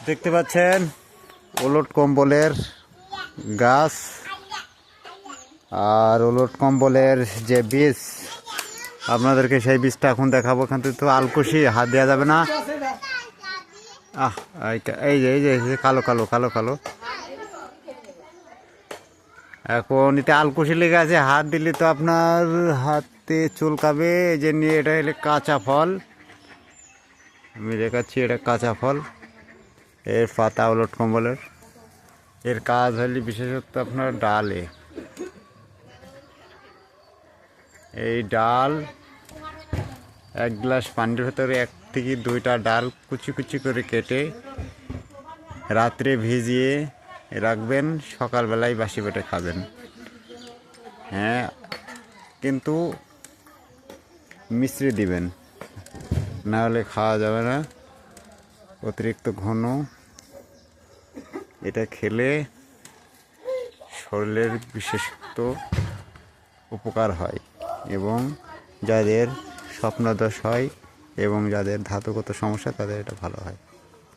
দেখতে পাচ্ছেন ওলট কম্বলের গাছ আর ওলট কম্বলের যে বীজ, আপনাদেরকে সেই বীজটা এখন দেখাবো। এখান থেকে তো আলকুশি, হাত দেওয়া যাবে না। এই যে কালো কালো কালো কালো, এখন এতে আলকুশি লেগে আছে, হাত দিলে তো আপনার হাতে চুলকাবে। এই যে নিয়ে, এটা হলে কাঁচা ফল, আমি দেখাচ্ছি, এটা কাঁচা ফল। এর পাতা ওলট কম্বলের, এর কাজ হলে বিশেষত আপনার ডালে, এই ডাল এক গ্লাস পানির ভেতরে 1 থেকে 2টা ডাল কুচি কুচি করে কেটে রাত্রে ভিজিয়ে রাখবেন, সকালবেলায় বাসি পেটে খাবেন। হ্যাঁ, কিন্তু মিশ্রি দিবেন, না হলে খাওয়া যাবে না, অতিরিক্ত ঘন। এটা খেলে শরীরের বিশেষত উপকার হয়, এবং যাদের স্বপ্নদোষ হয় এবং যাদের ধাতুগত সমস্যা, তাদের এটা ভালো হয়।